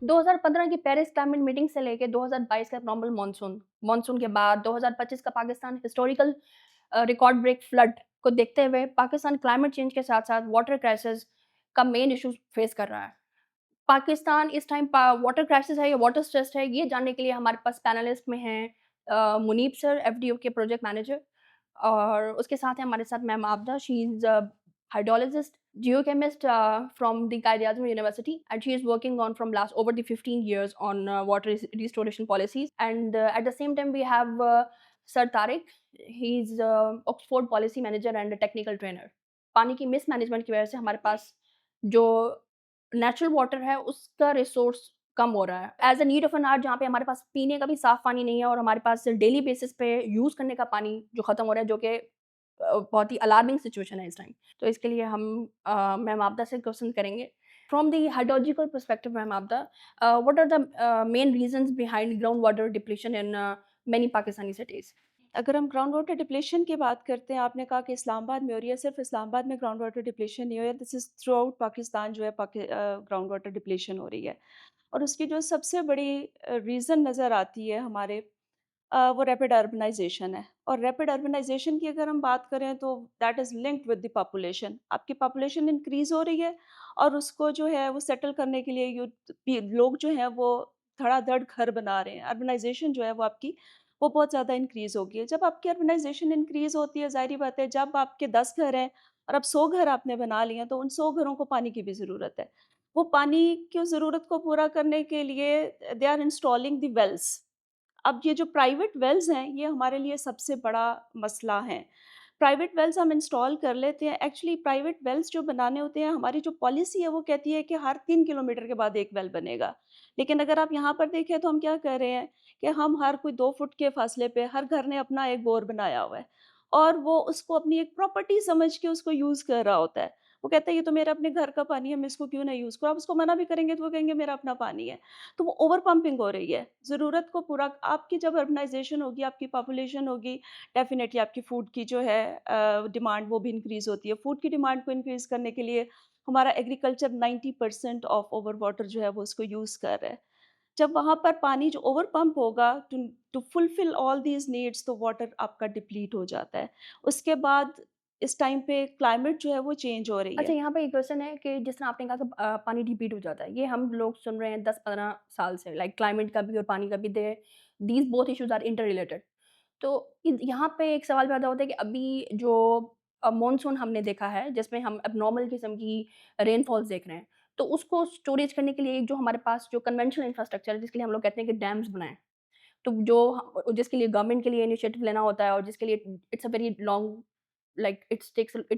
2015 की Paris climate meeting से लेके 2022 का नॉर्मल मॉनसून, मॉनसून के बाद 2025 का Pakistan historical record break flood को देखते हुए पाकिस्तान क्लाइमेट चेंज के साथ-साथ वाटर क्राइसिस का मेन इश्यू फेस कर रहा है। पाकिस्तान इस टाइम वाटर क्राइसिस है या वाटर स्ट्रेस्ड है, ये जानने के लिए हमारे पास पैनलिस्ट में हैं मुनीब सर, एफडीओ के प्रोजेक्ट मैनेजर और उसके साथ हैं हमारे साथ ma'am Abda, she is a hydrologist, geochemist from the Quaid-e-Azam University, and she is working on from last over the 15 years on water restoration policies. And at the same time, we have Sir Tariq. He's Oxford policy manager and a technical trainer. पानी की mismanagement की वजह से हमारे पास जो natural water है उसका resource कम हो रहा है। As a need of an hour जहाँ पे हमारे पास पीने का भी साफ पानी नहीं है और हमारे पास डेली बेसिस पे यूज़ करने का पानी जो खत्म हो रहा है जो कि बहुत ही अलार्मिंग सिचुएशन है इस टाइम। तो इसके लिए हम मैम आपदा से क्वेश्चन करेंगे। From the hydrological perspective ma'am Abda, what are the main reasons behind ground water depletion in many Pakistani cities? अगर हम ग्राउंड वाटर डिप्लेशन की बात करते हैं, आपने कहा कि इस्लामाबाद में हो रही है, सिर्फ इस्लामाबाद में ग्राउंड वाटर डिप्लेशन नहीं हो रहा है, this is through out Pakistan जो है ग्राउंड वाटर डिप्लेशन हो रही है। और उसकी जो सबसे बड़ी रीज़न नज़र आती है हमारे वो रैपिड अर्बनाइज़ेशन है। और रैपिड अर्बनाइज़ेशन की अगर हम बात करें तो that is linked with the population. आपकी पॉपुलेशन इंक्रीज़ हो रही है और उसको जो है वो सेटल करने के लिए लोग जो हैं वो धड़ाधड़ घर बना रहे हैं। अर्बनाइज़ेशन जो है वो आपकी वो बहुत ज़्यादा इंक्रीज़ हो गई है। जब आपकी अर्बनाइज़ेशन इंक्रीज़ होती है, ज़ाहिर-सी बात है, जब आपके 10 घर हैं और अब 100 घर आपने बना लिए हैं, तो उन 100 घरों को पानी की भी ज़रूरत है। वो पानी की ज़रूरत को पूरा करने के लिए they are installing the wells. अब ये जो प्राइवेट वेल्स हैं, ये हमारे लिए सबसे बड़ा मसला है। प्राइवेट वेल्स हम इंस्टॉल कर लेते हैं, एक्चुअली प्राइवेट वेल्स जो बनाने होते हैं, हमारी जो पॉलिसी है वो कहती है कि हर 3 किलोमीटर के बाद 1 वेल बनेगा। लेकिन अगर आप यहाँ पर देखें तो हम क्या कर रहे हैं कि हम हर कोई 2 फुट के फासले पे हर घर ने अपना एक बोर बनाया हुआ है और वो उसको अपनी एक प्रॉपर्टी समझ के उसको यूज़ कर रहा होता है। वो कहता है ये तो मेरा अपने घर का पानी है, मैं इसको क्यों ना यूज़ करूँ? आप उसको मना भी करेंगे तो वो कहेंगे मेरा अपना पानी है। तो वो ओवर पंपिंग हो रही है। ज़रूरत को पूरा आपकी जब अर्बनाइज़ेशन होगी, आपकी पॉपुलेशन होगी, डेफ़िनेटली आपकी फूड की जो है डिमांड वो भी इंक्रीज़ होती है। फूड की डिमांड को इंक्रीज़ करने के लिए हमारा एग्रीकल्चर 90% ऑफ ओवर वाटर जो है वो उसको यूज़ कर रहा है। जब वहाँ पर पानी जो ओवर पंप होगा to to fulfil all these needs, तो वाटर आपका डिप्लीट हो जाता है। उसके बाद इस टाइम पे क्लाइमेट जो है वो चेंज हो रही अच्छा, है। यहाँ पे एक क्वेश्चन है कि जिस तरह आपने कहा कि पानी रिपीट हो जाता है। ये हम लोग सुन रहे हैं 10-15 साल से, लाइक क्लाइमेट का भी और पानी का भी, the these both issues are inter related. तो यहाँ पे एक सवाल पैदा होता है कि अभी जो मॉनसून हमने देखा है, जिसमें हम एबनॉर्मल किस्म की रेनफॉल्स देख रहे हैं, तो उसको स्टोरेज करने के लिए एक जो हमारे पास जो कन्वेंशनल इंफ्रास्ट्रक्चर है, जिसके लिए हम लोग कहते हैं कि डैम्स बनाएँ। तो जिसके लिए गवर्नमेंट के लिए इनिशिएटिव लेना होता है और जिसके लिए it's a very long, like it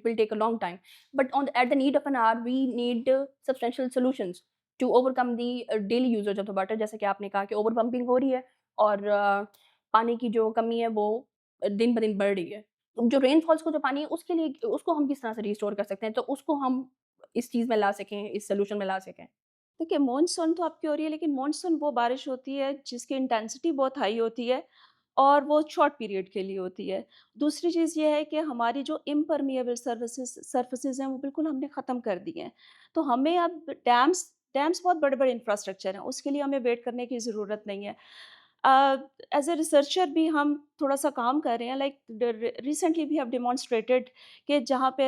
will take a long time, but on at the need of an hour we need substantial solutions to overcome the daily usage of the water, जैसे कि आपने कहा कि over pumping हो रही है और पानी की जो कमी है वो दिन ब दिन बढ़ रही है। तो जो रेनफॉल्स को जो पानी है उसके लिए उसको हम किस तरह से रिस्टोर कर सकते हैं तो उसको हम इस चीज़ में ला सकें, इस सॉल्यूशन में ला सकें? देखिए, मानसून तो आपकी हो रही है, लेकिन मानसून वो बारिश होती है जिसकी इंटेंसिटी बहुत हाई होती है और वो शॉर्ट पीरियड के लिए होती है। दूसरी चीज़ ये है कि हमारी जो इम्परमिएबल सर्फेसेज़ हैं, वो बिल्कुल हमने ख़त्म कर दिए हैं। तो हमें अब डैम्स डैम्स बहुत बड़े-बड़े इंफ्रास्ट्रक्चर हैं, उसके लिए हमें वेट करने की ज़रूरत नहीं है। अ, एज़ अ रिसर्चर भी हम थोड़ा-सा काम कर रहे हैं, लाइक रिसेंटली वी हैव डेमोंस्ट्रेटेड कि जहाँ पे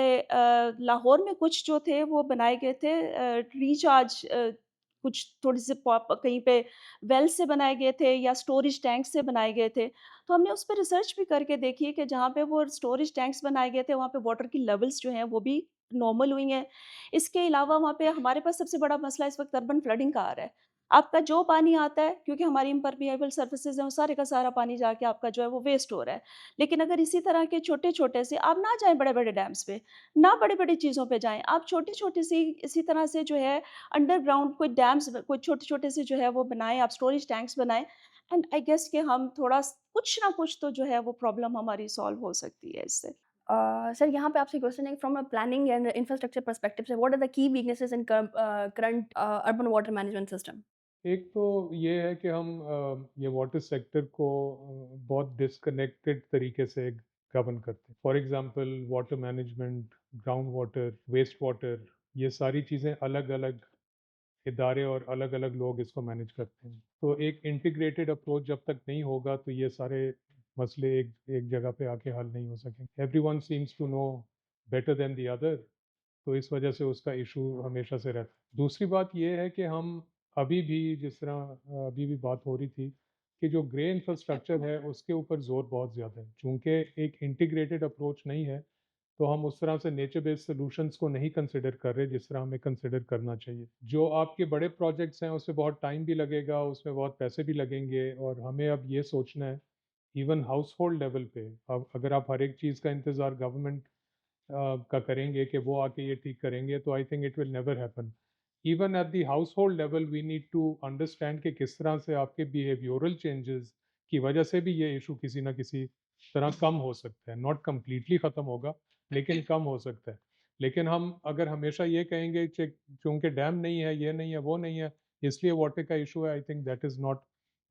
लाहौर में कुछ जो थे वो बनाए गए थे रिचार्ज, कुछ थोड़ी-सी पॉप कहीं पे वेल से बनाए गए थे या स्टोरेज टैंक से बनाए गए थे। तो हमने उस पे रिसर्च भी करके देखी है कि जहाँ पे वो स्टोरेज टैंक्स बनाए गए थे, वहाँ पे वाटर की लेवल्स जो हैं वो भी नॉर्मल हुई हैं। इसके अलावा वहाँ पे हमारे पास सबसे बड़ा मसला इस वक़्त अर्बन फ्लडिंग का आ रहा है। आपका जो पानी आता है, क्योंकि हमारी इम्परमिएबल सर्फेसेज़ हैं, वो सारे का सारा पानी जाके आपका जो है वो वेस्ट हो रहा है। लेकिन अगर इसी तरह के छोटे-छोटे से आप ना जाएँ बड़े-बड़े डैम्स पे, ना बड़ी-बड़ी चीज़ों पे जाएँ, आप छोटी-छोटी सी इसी तरह से जो है अंडरग्राउंड कोई डैम्स कोई छोटे-छोटे से जो है वो बनाएँ, आप स्टोरेज टैंक्स बनाएँ, एंड आई गेस कि हम थोड़ा कुछ ना कुछ तो जो है वो प्रॉब्लम हमारी सॉल्व हो सकती है इससे। सर यहाँ पे आपसे क्वेश्चन है from a planning and infrastructure perspective से what are the key weaknesses in current urban water management system? एक तो ये है कि हम ये वाटर सेक्टर को बहुत डिस्कनेक्टेड तरीके से गवर्न करते हैं। For example water management, ground water, waste water, ये सारी चीज़ें अलग-अलग इदारे और अलग-अलग लोग इसको मैनेज करते हैं। तो एक इंटीग्रेटेड अप्रोच जब तक नहीं होगा तो ये सारे मसले एक एक जगह पे आके हल नहीं हो सकेंगे। Everyone seems to know better than the other, तो इस वजह से उसका इशू हमेशा से रहता है। दूसरी बात ये है कि हम अभी भी जिस तरह अभी भी बात हो रही थी कि जो ग्रे इंफ्रास्ट्रक्चर है उसके ऊपर ज़ोर बहुत ज़्यादा है। चूँकि एक इंटीग्रेटेड अप्रोच नहीं है तो हम उस तरह से नेचर बेस्ड सॉल्यूशंस को नहीं कंसिडर कर रहे जिस तरह हमें कंसिडर करना चाहिए। जो आपके बड़े प्रोजेक्ट्स हैं उसमें बहुत टाइम भी लगेगा, उसमें बहुत पैसे भी लगेंगे और हमें अब ये सोचना है इवन हाउस होल्ड लेवल पे। अब अगर आप हर एक चीज़ का इंतज़ार गवर्नमेंट का करेंगे कि वो आके ये ठीक करेंगे तो I think it will never happen. Even at the household level we need to understand कि किस तरह से आपके बिहेवियरल चेंजेस की वजह से भी ये इशू किसी ना किसी तरह कम हो सकता है। नॉट कम्प्लीटली ख़त्म होगा लेकिन कम हो सकता है। लेकिन हम अगर हमेशा ये कहेंगे चूँकि डैम नहीं है, ये नहीं है, वो नहीं है, इसलिए वाटर का इशू है, I think that is not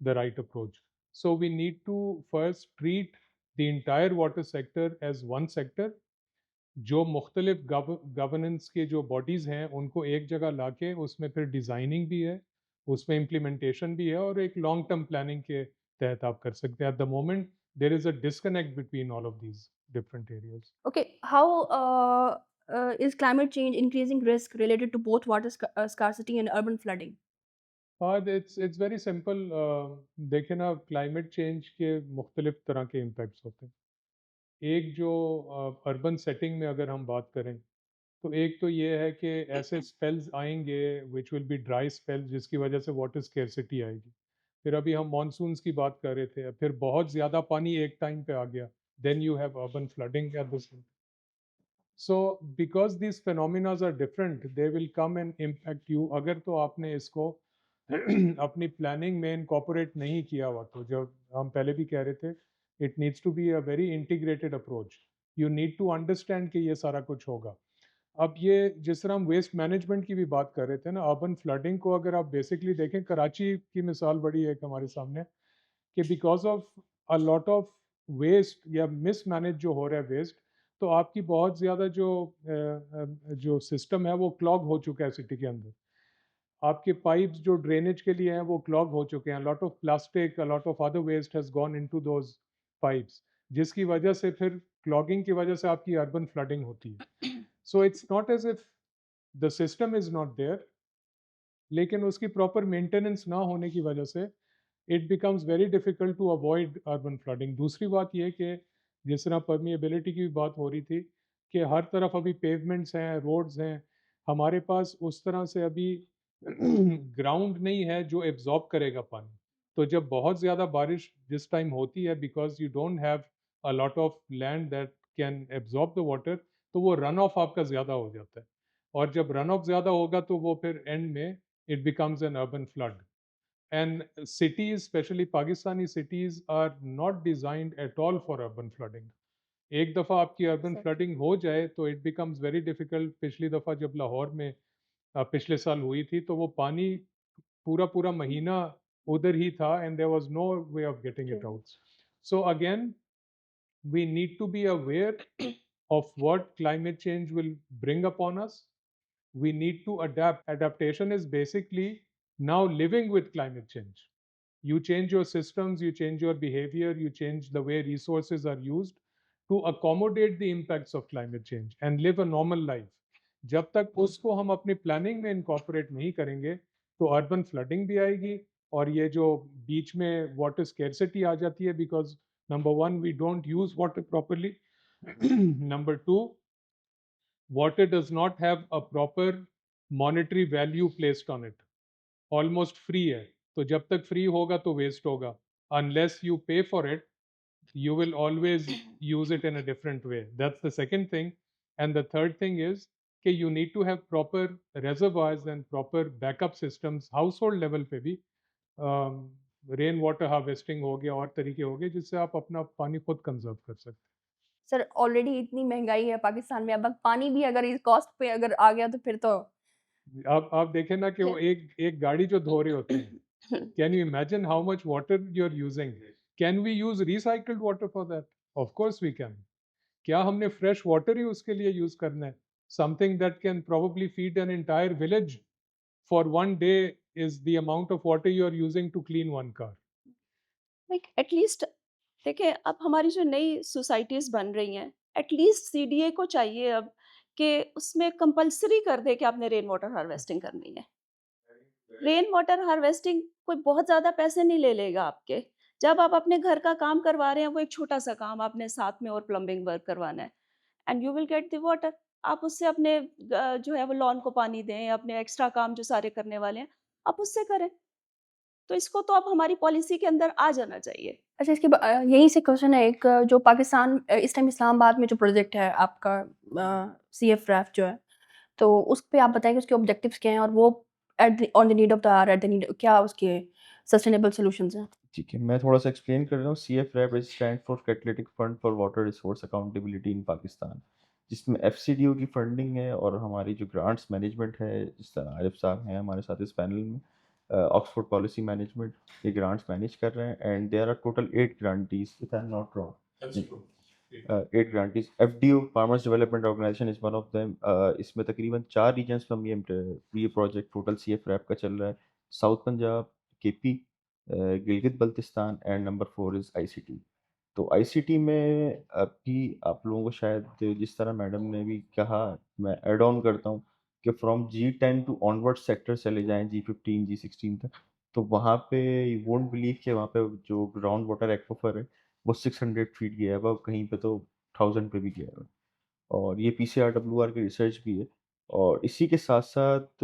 the right approach. So we need to first treat the entire water sector as one sector. जो मुख्तलिफ गवर्नेंस के जो बॉडीज़ हैं उनको एक जगह लाके उसमें फिर डिज़ाइनिंग भी है, उसमें इम्प्लीमेंटेशन भी है और एक लॉन्ग टर्म प्लानिंग के तहत आप कर सकते हैं। At the moment there is a disconnect between all of these different areas. Okay, how is climate change increasing risk related to both water scarcity and urban flooding? और it's very simple. देखें ना, climate change के मुख्तलिफ तरह के impacts होते हैं। एक जो अर्बन सेटिंग में अगर हम बात करें तो एक तो ये है कि ऐसे स्पेल्स आएंगे which will be dry spells जिसकी वजह से वाटर स्केर्सिटी आएगी। फिर अभी हम मानसून्स की बात कर रहे थे, फिर बहुत ज़्यादा पानी एक टाइम पे आ गया, then you have urban flooding at the same. So because this phenomena are different they will come and impact you अगर तो आपने इसको अपनी प्लानिंग में इनकॉर्पोरेट नहीं किया हुआ। तो जब हम पहले भी कह रहे थे it needs to be a very integrated approach. You need to understand कि ये सारा कुछ होगा। अब ये जिस तरह हम वेस्ट मैनेजमेंट की भी बात कर रहे थे ना, अर्बन फ्लडिंग को अगर आप बेसिकली देखें, कराची की मिसाल बड़ी है हमारे सामने कि because of a lot of waste या मिसमैनेज जो हो रहा है वेस्ट, तो आपकी बहुत ज़्यादा जो सिस्टम है वो क्लॉग हो चुका है सिटी के अंदर। आपके पाइप्स जो ड्रेनेज के लिए हैं वो क्लॉग हो चुके हैं। Lot of plastic, lot of other waste has gone into those pipes, जिसकी वजह से फिर क्लॉगिंग की वजह से आपकी अर्बन फ्लडिंग होती है। So it's not as if the system is not there, लेकिन उसकी प्रॉपर मेंटेनेंस ना होने की वजह से it becomes very difficult to avoid urban flooding. दूसरी बात यह कि जिस तरह परमिएबिलिटी की भी बात हो रही थी कि हर तरफ अभी पेवमेंट्स हैं, रोड्स हैं, हमारे पास उस तरह से अभी ग्राउंड नहीं है जो एब्जॉर्ब करेगा पानी। तो जब बहुत ज़्यादा बारिश जिस टाइम होती है, because you don't have a lot of land that can absorb the water, तो वो रन ऑफ आपका ज़्यादा हो जाता है। और जब रन ऑफ ज़्यादा होगा तो वो फिर एंड में it becomes an urban flood. And cities, especially Pakistani cities, are not designed at all for urban flooding. एक दफ़ा आपकी अर्बन Sir. फ्लडिंग हो जाए तो इट बिकम्स वेरी डिफिकल्ट। पिछली दफ़ा जब लाहौर में पिछले साल हुई थी तो वो पानी पूरा पूरा महीना उधर ही था and there was no way of getting it True. Out. So again we need to be aware of what climate change will bring upon us. We need to adapt. Adaptation is basically now living with climate change. You change your systems, you change your behavior, you change the way resources are used to accommodate the impacts of climate change and live a normal life. जब तक उसको हम अपनी planning में incorporate नहीं करेंगे तो urban flooding भी आएगी और ये जो बीच में वाटर स्केर्सिटी आ जाती है because number one we don't use water properly, number two water does not have a proper monetary value placed on it. Almost free है, तो जब तक फ्री होगा तो वेस्ट होगा। अनलेस यू पे for it you will always use it in a different way. That's the second thing. And the third thing is that you need to have proper reservoirs and proper backup systems household level पे भी। Rain water harvesting हो गया और तरीके हो गए जिससे आप अपना पानी खुद कंजर्व कर सकते सर ऑलरेडी इतनी महंगाई है पाकिस्तान में, अब पानी भी अगर इस कॉस्ट पे अगर आ गया तो फिर तो हैं। आप देखें ना कि वो एक गाड़ी जो धो रहे होते हैं, can you imagine how much water you're using? Can we use recycled water for that? Of course we can. क्या हमने fresh water ही उसके लिए use करना है? Something that can probably feed an entire village for one day is the amount of water you are using to clean one car. Like at least देखिए अब हमारी जो नई सोसाइटीज़ बन रही हैं, एटलीस्ट सीडीए को चाहिए अब कि उसमें कंपल्सरी कर दे कि आपने रेन वाटर हार्वेस्टिंग करनी है। रेन वाटर हार्वेस्टिंग कोई बहुत ज़्यादा पैसे नहीं ले लेगा आपके। जब आप अपने घर का काम करवा रहे हैं, वो एक छोटा-सा काम आपने साथ में और प्लम्बिंग वर्क करवाना है and you will get the water. आप उससे अपने जो है वो लॉन को पानी दें, अपने एक्स्ट्रा काम जो सारे करने वाले हैं, आप उससे करें। तो इसको तो अब हमारी पॉलिसी के अंदर आ जाना चाहिए। अच्छा यहीं से क्वेश्चन है एक जो पाकिस्तान इस टाइम इस्लामाबाद में जो प्रोजेक्ट है आपका सीएफ रैफ जो है, तो उस पे आप बताएँ कि उसके ऑब्जेक्टिव्स क्या हैं और वो at the on the need of the hour at the need क्या उसके सस्टेनेबल सॉल्यूशंस हैं? ठीक है, मैं थोड़ा-सा एक्सप्लेन कर रहा हूँ। CFRAP is stand for catalytic fund for water resource accountability in Pakistan, जिसमें एफसीडीओ की फंडिंग है और हमारी जो ग्रांट्स मैनेजमेंट है, जिस तरह आरिफ साहब हैं हमारे साथ इस पैनल में, ऑक्सफोर्ड पॉलिसी मैनेजमेंट ये ग्रांट्स मैनेज कर रहे हैं and there are total 8 grantees if I am not wrong. 8 grantees. FDO farmers development organisation is one of them. इसमें तकरीबन 4 रीजन्स में ये प्रोजेक्ट टोटल सीएफरैप का चल रहा है। South Punjab, KP, Gilgit Baltistan and number 4 is ICT. तो आईसीटी में अभी आप लोगों को शायद जिस तरह मैडम ने भी कहा, मैं ऐड ऑन करता हूँ कि फ्रॉम जी10 टू ऑनवर्ड सेक्टर चले जाएँ, जी15, जी16 तक, तो वहाँ पे यू वोंट बिलीव कि वहाँ पे जो ग्राउंड वाटर एक्वीफर है, वो 600 फीट गया है, अब कहीं पे तो 1000 पे भी गया है। और ये पीसीआरडब्ल्यूआर की रिसर्च भी है। और इसी के साथ-साथ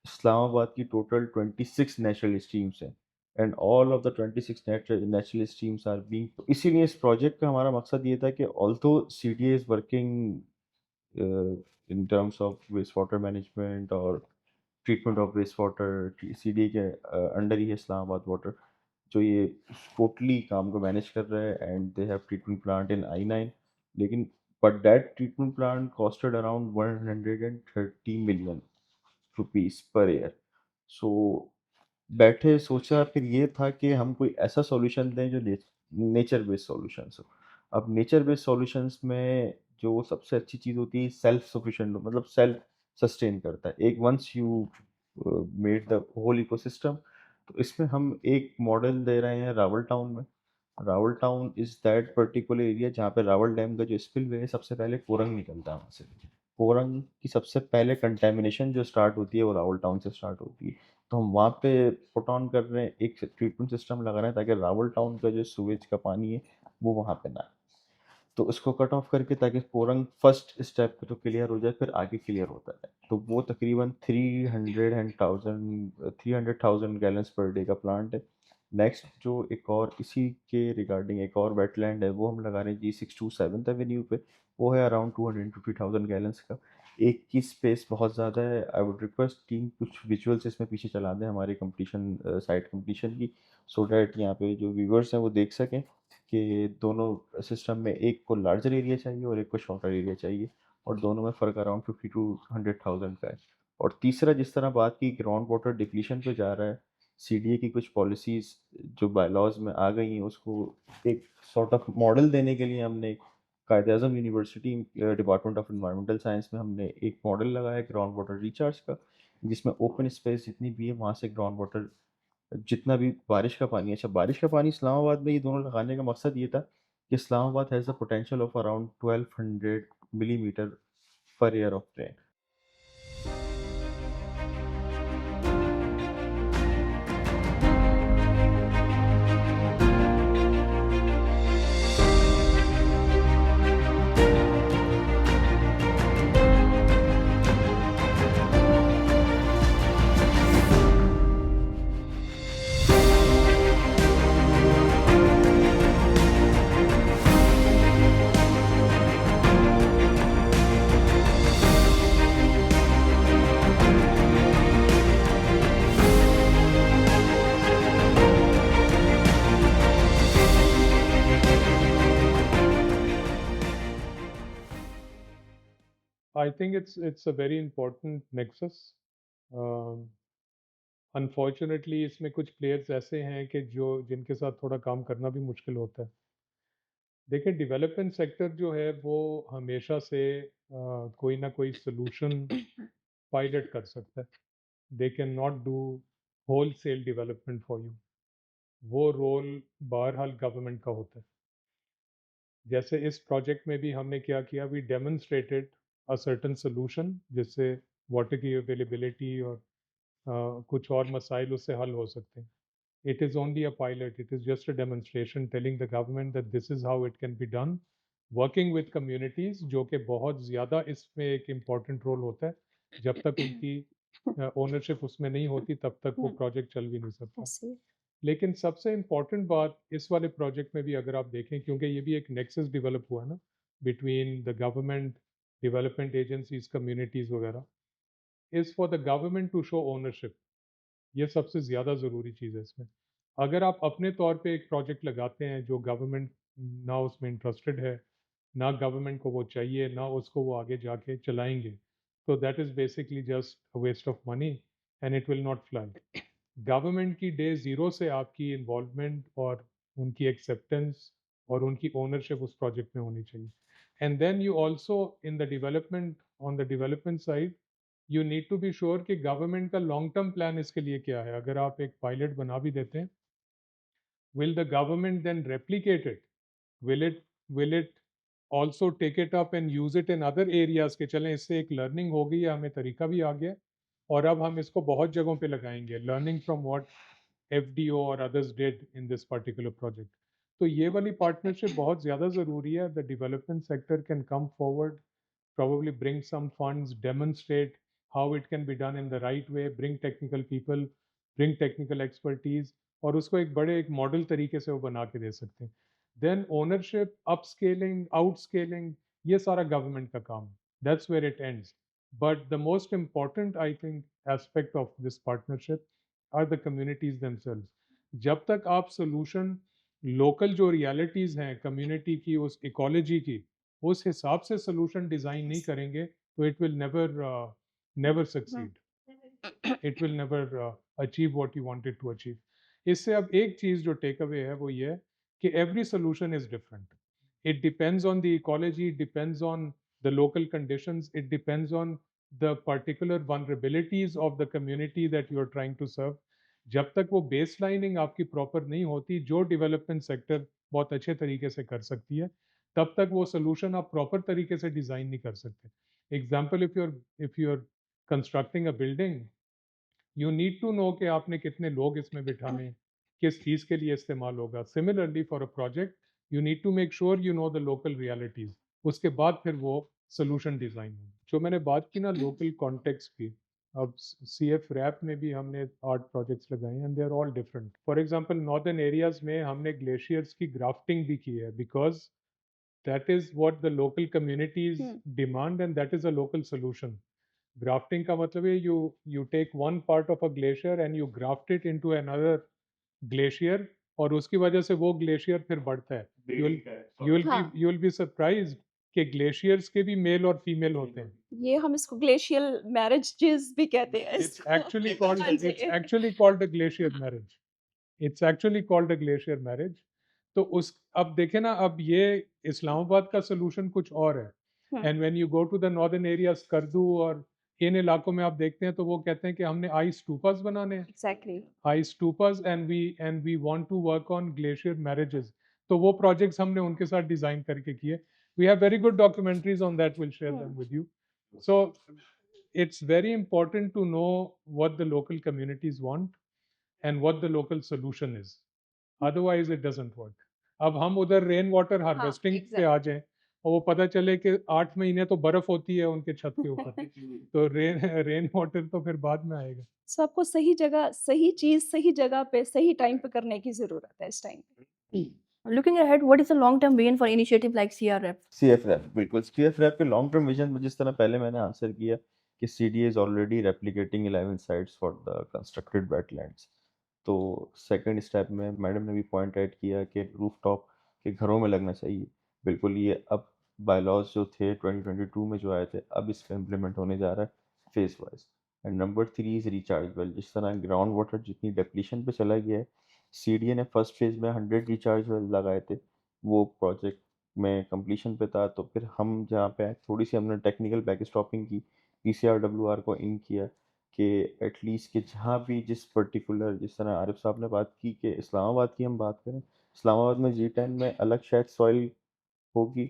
इस्लामाबाद की टोटल 26 नेचुरल स्ट्रीम्स हैं and all of the 26 natural streams are being, तो इसीलिए इस प्रोजेक्ट का हमारा मकसद ये था कि although CDA is working in terms of waste water management और treatment of waste water, CDA के अंडर ही है इस्लामाबाद वाटर, जो ये टोटली काम को मैनेज कर रहा है and they have treatment plant in I nine. लेकिन but that treatment plant costed around 130 million rupees per year. So बैठे सोचा फिर ये था कि हम कोई ऐसा सॉल्यूशन दें जो नेचर बेस्ड सॉल्यूशंस हो। अब नेचर बेस्ड सॉल्यूशंस में जो सबसे अच्छी चीज़ होती है सेल्फ सफिशिएंट, मतलब सेल्फ सस्टेन करता है। एक once you made the whole ecosystem, तो इसमें हम एक मॉडल दे रहे हैं रावल टाउन में। Rawal town is that particular area जहाँ पे रावल डैम का जो स्पिलवे है, सबसे पहले कोरंग निकलता है वहाँ से। कोरंग की सबसे पहले कंटैमिनेशन जो स्टार्ट होती है वो रावल टाउन से स्टार्ट होती है। तो हम वहाँ पे पुट ऑन कर रहे हैं, एक ट्रीटमेंट सिस्टम लगा रहे हैं ताकि रावल टाउन का जो सीवेज का पानी है वो वहाँ पे ना आए। तो उसको कट ऑफ करके ताकि कोरंग फर्स्ट स्टेप पे तो क्लियर हो जाए, फिर आगे क्लियर होता है। तो वो तकरीबन 300,000 गैलन्स पर डे का प्लांट है। नेक्स्ट जो एक और इसी के रिगार्डिंग एक और वेटलैंड है, वो हम लगा रहे हैं जी6 टू 7th एवेन्यू पे। वो है अराउंड 250,000 गैलन्स का। एक की स्पेस बहुत ज़्यादा है। आई वुड रिक्वेस्ट टीम कुछ विजुअल्स इसमें पीछे चला दें हमारे कंप्लीशन साइट कंप्लीशन की, सो दैट यहाँ पे जो व्यूअर्स हैं वो देख सकें कि दोनों सिस्टम में एक को लार्जर एरिया चाहिए और एक को शॉर्टर एरिया चाहिए, और दोनों में फ़र्क अराउंड 50 टू 100,000 का है। और तीसरा, जिस तरह बात की ग्राउंड वाटर डिप्लीशन पे जा रहा है, सीडीए की कुछ पॉलिसीज़ जो बायलॉज में आ गई हैं, उसको एक सॉर्ट ऑफ मॉडल देने के लिए हमने Quaid-e-Azam university department of environmental science में हमने एक मॉडल लगाया ग्राउंड वाटर रिचार्ज का, जिसमें ओपन स्पेस जितनी भी है वहाँ से ग्राउंड वाटर जितना भी बारिश का पानी है। अच्छा, बारिश का पानी इस्लामाबाद में ये दोनों लगाने का मकसद ये था कि Islamabad has the potential of around 1200 millimetre per year of rain. I think it's a very important nexus. Unfortunately इसमें कुछ प्लेयर्स ऐसे हैं कि जो जिनके साथ थोड़ा काम करना भी मुश्किल होता है। देखिए, डेवलपमेंट सेक्टर जो है वो हमेशा से कोई ना कोई सॉल्यूशन पायलट कर सकता है। They can not do wholesale development for you. वो रोल बहरहाल गवर्नमेंट का होता है। जैसे इस प्रोजेक्ट में भी हमने क्या किया, we demonstrated a certain solution जिससे वाटर की अवेलेबिलिटी और कुछ और मसाइल उससे हल हो सकते हैं। It is only a pilot, it is just a demonstration telling the government that this is how it can be done, working with communities, जो कि बहुत ज़्यादा इसमें एक important role होता है। जब तक उनकी ownership उसमें नहीं होती तब तक वो project चल भी नहीं सकता। ऐसे लेकिन सबसे इम्पॉर्टेंट बात इस वाले प्रोजेक्ट में भी अगर आप देखें, क्योंकि ये भी एक नेक्सस डेवलप हुआ है ना between the government, development agencies, communities वगैरह, is for the government to show ownership. ये सबसे ज़्यादा ज़रूरी चीज़ है इसमें। अगर आप अपने तौर पे एक प्रोजेक्ट लगाते हैं जो गवर्नमेंट ना उसमें इंटरेस्टेड है, ना गवर्नमेंट को वो चाहिए, ना उसको वो आगे जाके चलाएंगे, तो that is basically just a waste of money and it will not fly. Government की डे ज़ीरो से आपकी इन्वॉल्वमेंट और उनकी एक्सेप्टेंस और उनकी ओनरशिप उस प्रोजेक्ट में होनी चाहिए। And then you also in the development, on the development side, you need to be sure कि गवर्नमेंट का लॉन्ग टर्म प्लान इसके लिए क्या है। अगर आप एक पायलट बना भी देते हैं, will the government then replicate it? Will it also take it up and use it in other areas के चलें इससे एक लर्निंग हो गई है, हमें तरीका भी आ गया और अब हम इसको बहुत जगहों पे लगाएंगे, लर्निंग फ्रॉम व्हाट एफडीओ और others did in this particular project. तो ये वाली पार्टनरशिप बहुत ज़्यादा ज़रूरी है। The development sector can come forward, probably bring some funds, demonstrate how it can be done in the right way, bring technical people, bring technical expertise, और उसको एक बड़े एक मॉडल तरीके से वो बना के दे सकते हैं। देन ओनरशिप, अपस्केलिंग, आउटस्केलिंग, ये सारा गवर्नमेंट का काम है। That's where it ends. But the most important I think aspect of this partnership are the communities themselves. जब तक आप सोल्यूशन लोकल जो रियलिटीज़ हैं कम्युनिटी की, उस इकोलॉजी की, उस हिसाब से सोल्यूशन डिज़ाइन नहीं करेंगे तो it will never succeed, it will never achieve what you wanted to achieve. इससे अब एक चीज़ जो टेक अवे है वो ये है कि every solution is different. It depends on the ecology, it depends on the local conditions, it depends on the particular vulnerabilities of the community that you are trying to serve. जब तक वो base lining आपकी proper नहीं होती, जो development sector बहुत अच्छे तरीके से कर सकती है, तब तक वो सोल्यूशन आप प्रॉपर तरीके से डिज़ाइन नहीं कर सकते। Example, if you are constructing a building, you need to know कि आपने कितने लोग इसमें बिठाने, किस चीज़ के लिए इस्तेमाल होगा। Similarly for a project, you need to make sure you know the local realities, उसके बाद फिर वो सोल्यूशन डिज़ाइन हो। जो मैंने बात की ना लोकल कॉन्टेक्स्ट की, अब सी एफ रैप में भी हमने 8 प्रोजेक्ट्स लगाए हैं and they are all different. For example northern areas में हमने ग्लेशियर्स की ग्राफ्टिंग भी की है, because that is what the local communities demand and that is a local solution. Grafting का मतलब है you take one part of a glacier and you graft it into another glacier और उसकी वजह से वो ग्लेशियर फिर बढ़ता है। You will be surprised कि ग्लेशियर्स के भी मेल और फीमेल होते हैं। ये हम इसको ग्लेशियल मैरिजेस भी कहते हैं It's इसको। actually हाँ जी। called a glacier marriage. It's actually called a glacier marriage. तो उस अब देखें ना, अब ये इस्लामाबाद का सोल्यूशन कुछ और है and when you go to the northern areas, Skardu और इन इलाकों में आप देखते हैं तो वो कहते हैं कि हमने आइस स्टूपर्स बनाने हैं, exactly. Ice stupas, and we want to work on glacier marriages. तो वो प्रोजेक्ट्स हमने उनके साथ डिजाइन करके किए। We have very good documentaries on that, will share them with you. So it's very important to know what the local communities want and what the local solution is. Otherwise it doesn't work. अब हम उधर rain water harvesting पे आ जाएं और वो पता चले कि 8 महीने तो बर्फ होती है उनके छत के ऊपर तो रेन वाटर तो फिर बाद में आएगा। सो आपको सही जगह, सही चीज़, सही जगह पे, सही टाइम पे करने की ज़रूरत है इस टाइम पे। Looking ahead, what is the long-term vision for initiative like CRF? CFREP, बिल्कुल। CFREP के लॉन्ग टर्म विजन में जिस तरह पहले मैंने आंसर किया कि CDA is already replicating 11 sites for the constructed wetlands। तो सेकंड स्टेप में मैडम ने भी पॉइंट आउट किया कि रूफटॉप के घरों में लगना चाहिए। बिल्कुल, ये अब बायलॉज जो थे 2022 में जो आए थे, अब इसका इम्प्लीमेंट होने जा रहा है phase wise. And number 3 is recharge well. जिस तरह ग्राउंड वाटर जितनी डिप्लीशन पे चला गया है, CDA ने फर्स्ट फेज में 100 रिचार्ज वेल लगाए थे, वो प्रोजेक्ट में कंप्लीशन पे था। तो फिर हम जहाँ पे आए, थोड़ी सी हमने टेक्निकल बैक स्टॉपिंग की, PCRWR को इन किया कि एटलीस्ट कि जहाँ भी जिस पर्टिकुलर, जिस तरह आरिफ साहब ने बात की कि इस्लामाबाद की हम बात करें, इस्लामाबाद में G10 में अलग शायद सॉइल होगी,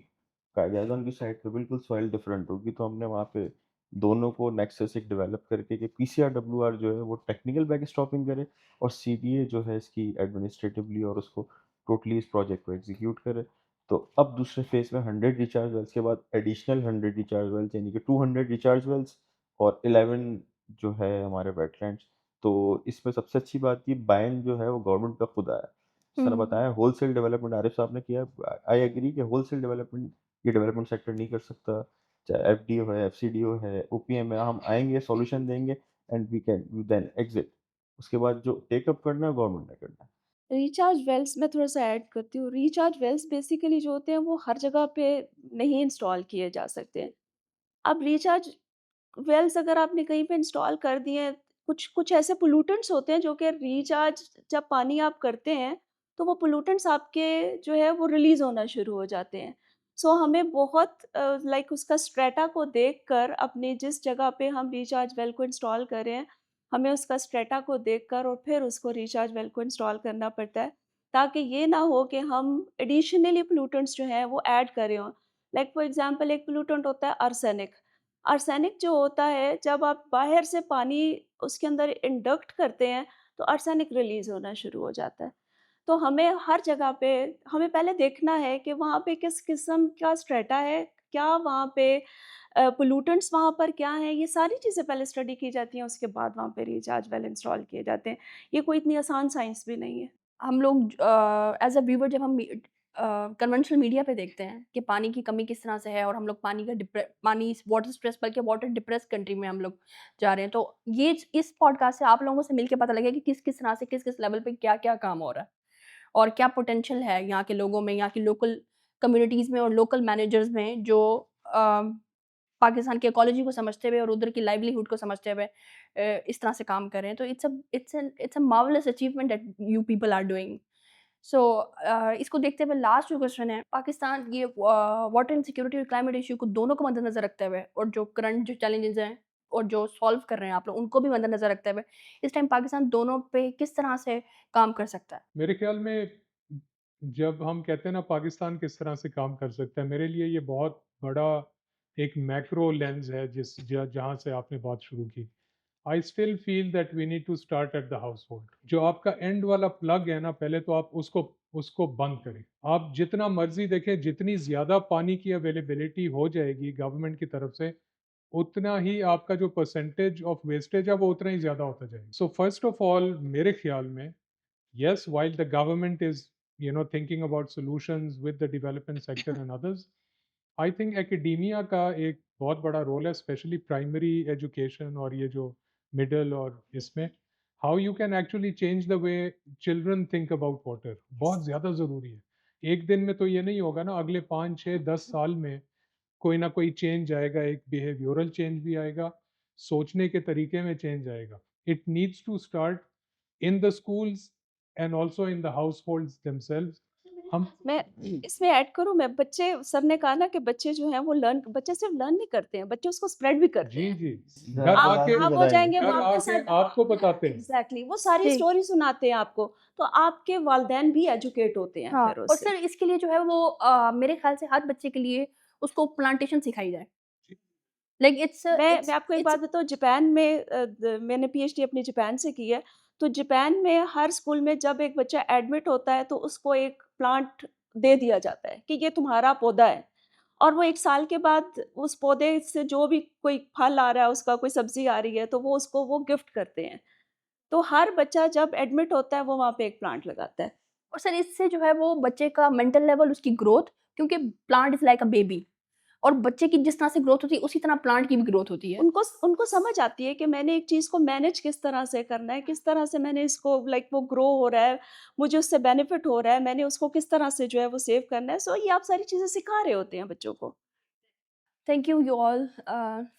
कायदे आज़म की साइड पे बिल्कुल सॉइल डिफरेंट होगी, तो हमने वहाँ पे दोनों को नेक्सस एक डेवलप करके कि पीसीआरडब्ल्यूआर जो है वो टेक्निकल बैकस्टॉपिंग करे और सीडीए जो है इसकी एडमिनिस्ट्रेटिवली और उसको टोटली इस प्रोजेक्ट को एग्जीक्यूट करे। तो अब दूसरे फेज में 100 रिचार्ज वेल्स के बाद एडिशनल 100 रिचार्ज वेल्स, यानी कि 200 रिचार्ज वेल्स और 11 जो है हमारे वेटलैंड्स। तो इसमें सबसे अच्छी बात ये बायन जो है वो गवर्नमेंट का खुद आया, जिस तरह हम्म बताया होलसेल डेवलपमेंट आरिफ साहब ने किया। आई एग्री कि होलसेल डेवलपमेंट ये डेवलपमेंट सेक्टर नहीं कर सकता, चाहे एफडीओ है, एफसीडीओ है, ओपीएम है, हम आएंगे सॉल्यूशन देंगे and we can then exit. उसके बाद जो टेकअप करना है गवर्नमेंट ने करना है। रिचार्ज वेल्स मैं थोड़ा-सा ऐड करती हूँ। रिचार्ज वेल्स बेसिकली जो होते हैं वो हर जगह पे नहीं इंस्टॉल किए जा सकते हैं। अब रिचार्ज वेल्स अगर आपने कहीं पे इंस्टॉल कर दिए हैं, कुछ कुछ ऐसे पोल्यूटेंट्स होते हैं जो कि रिचार्ज जब पानी आप करते हैं, तो वो पोल्यूटेंट्स आपके जो है वो रिलीज़ होना शुरू हो जाते हैं। सो हमें बहुत लाइक उसका स्ट्रैटा को देखकर अपनी जिस जगह पे हम रिचार्ज वेल को इंस्टॉल कर रहे हैं, हमें उसका स्ट्रैटा को देखकर और फिर उसको रिचार्ज वेल को इंस्टॉल करना पड़ता है, ताकि ये ना हो कि हम एडिशनली पोल्यूटेंट्स जो हैं वो ऐड कर रहे हों। लाइक फॉर एग्ज़ाम्पल एक पोल्यूटेंट होता है आर्सेनिक। आर्सेनिक जो होता है जब आप बाहर से पानी उसके अंदर इंडक्ट करते हैं तो आर्सेनिक रिलीज़ होना शुरू हो जाता है। तो हमें हर जगह पे हमें पहले देखना है कि वहाँ पे किस किस्म का स्ट्रेटा है, क्या वहाँ पे पोल्यूटेंट्स वहाँ पर क्या हैं, ये सारी चीज़ें पहले स्टडी की जाती हैं, उसके बाद वहाँ पे रिचार्ज वेल इंस्टॉल किए जाते हैं। ये कोई इतनी आसान साइंस भी नहीं है। हम लोग एज अ व्यूवर जब हम कन्वेंशनल मीडिया पे देखते हैं कि पानी की कमी किस तरह से है और हम लोग पानी वाटर स्ट्रेस बल्कि वाटर डिप्रेस कंट्री में हम लोग जा रहे हैं, तो ये इस पॉडकास्ट से आप लोगों से मिलके पता लगेगा कि किस किस तरह से किस किस लेवल पे क्या क्या काम हो रहा है और क्या पोटेंशियल है यहाँ के लोगों में, यहाँ की लोकल कम्युनिटीज़ में और लोकल मैनेजर्स में जो पाकिस्तान की इकोलॉजी को समझते हुए और उधर की लाइवलीहुड को समझते हुए इस तरह से काम कर रहे हैं। तो it's a marvellous achievement that you people are doing. So इसको देखते हुए लास्ट जो क्वेश्चन है, पाकिस्तान ये वाटर इनसिक्योरिटी और क्लाइमेट इश्यू को दोनों को मद्देनज़र रखते हुए और जो करंट जो चैलेंजेस हैं और जो सॉल्व कर रहे हैं आप लोग, उनको भी मद्देनज़र रखते हुए, इस टाइम पाकिस्तान दोनों पे किस तरह से काम कर सकता है? मेरे ख्याल में जब हम कहते हैं ना पाकिस्तान किस तरह से काम कर सकता है, मेरे लिए ये बहुत बड़ा एक मैक्रो लेंस है जहाँ से आपने बात शुरू की। I still feel that we need to start at the household. जो आपका एंड वाला प्लग है ना, पहले तो आप उसको उसको बंद करें। आप जितना मर्जी देखें, जितनी ज़्यादा पानी की अवेलेबिलिटी हो जाएगी गवर्नमेंट की तरफ से, उतना ही आपका जो परसेंटेज ऑफ वेस्टेज है वो उतना ही ज़्यादा होता जाएगा। सो फर्स्ट ऑफ ऑल मेरे ख्याल में, yes, while the government is thinking about solutions with the development sector and others, I think academia का एक बहुत बड़ा रोल है, स्पेशली प्राइमरी एजुकेशन और ये जो मिडिल और इसमें, how you can actually change the way children think about water बहुत ज़्यादा ज़रूरी है। एक दिन में तो ये नहीं होगा ना, अगले 5 6 10 साल में कोई ना कोई चेंज आएगा, एक बिहेवियरल चेंज भी आएगा, सोचने के तरीके में चेंज आएगा। It needs to start in the schools and also in the households themselves. हम मैं इसमें ऐड करूँ मैं बच्चे सर ने कहा ना कि बच्चे जो हैं वो बच्चे सिर्फ लर्न नहीं करते हैं, बच्चे उसको स्प्रेड भी करते जी हैं। जी घर घर आप आके वाले भी आप हो बताएंगे। जाएँगे वो घर आपके आके साथ आपको बताते हैं। एग्ज़ैक्टली वो सारी जी। स्टोरी सुनाते हैं आपको, तो आपके वालिदैन भी एजुकेट होते हैं हाँ, फिर और उससे। सर इसके लिए जो है वो मेरे ख़्याल से हर बच्चे के लिए उसको प्लांटेशन सिखाई जाए। लाइक इट्स मैं इट्स आपको एक इट्स बात बताऊँ जापान में मैंने पीएचडी अपनी जापान से की है, तो जापान में हर स्कूल में जब एक बच्चा एडमिट होता है तो उसको एक प्लांट दे दिया जाता है कि ये तुम्हारा पौधा है। और वो 1 साल के बाद उस पौधे से जो भी कोई फल आ रहा है उसका, कोई सब्ज़ी आ रही है तो वो उसको वो गिफ्ट करते हैं। तो हर बच्चा जब एडमिट होता है वो वहाँ पे एक प्लांट लगाता है। और सर इससे जो है वो बच्चे का मेंटल लेवल, उसकी ग्रोथ, क्योंकि plant is like a baby और बच्चे की जिस तरह से ग्रोथ होती है उसी तरह प्लांट की भी ग्रोथ होती है। उनको समझ आती है कि मैंने एक चीज़ को मैनेज किस तरह से करना है, किस तरह से मैंने इसको लाइक वो ग्रो हो रहा है, मुझे उससे बेनिफिट हो रहा है, मैंने उसको किस तरह से जो है वो सेव करना है। सो ये आप सारी चीज़ें सिखा रहे होते हैं बच्चों को। Thank you all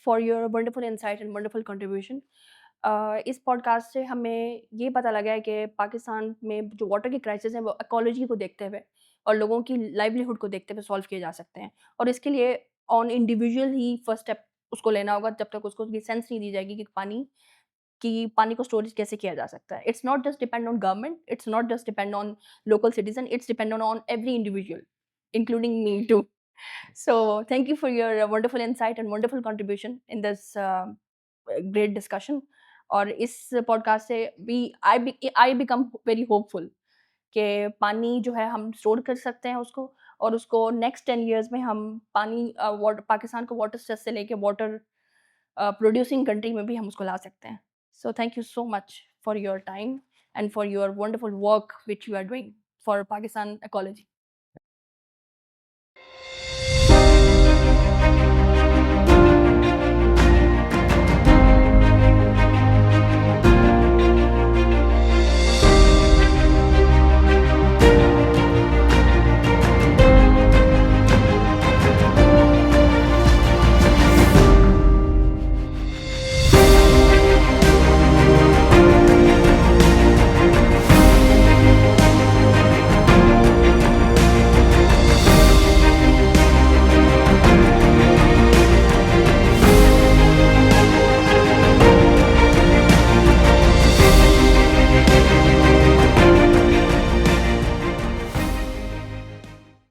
for your wonderful insight and wonderful contribution. इस पॉडकास्ट से हमें ये पता लगा है कि पाकिस्तान में जो वाटर की क्राइसिस है वो इकोलॉजी को देखते हुए और लोगों की लाइवलीहुड को देखते हुए सॉल्व किए जा सकते हैं और इसके लिए on individual he first step उसको लेना होगा, जब तक उसको ये सेंस नहीं दी जाएगी कि पानी कि पानी को स्टोरेज कैसे किया जा सकता है. It's not just depend on government, it's not just depend on local citizen, it's depend on every individual, including me too. So thank you for your wonderful insight and wonderful contribution in this great discussion. और इस podcast से भी I become very hopeful कि पानी जो है हम store कर सकते हैं उसको, और उसको नेक्स्ट 10 years में हम पानी पाकिस्तान को वाटर स्ट्रेस से लेके वाटर प्रोड्यूसिंग कंट्री में भी हम उसको ला सकते हैं. So thank you so much for your time and for your wonderful work which you are doing for Pakistan ecology.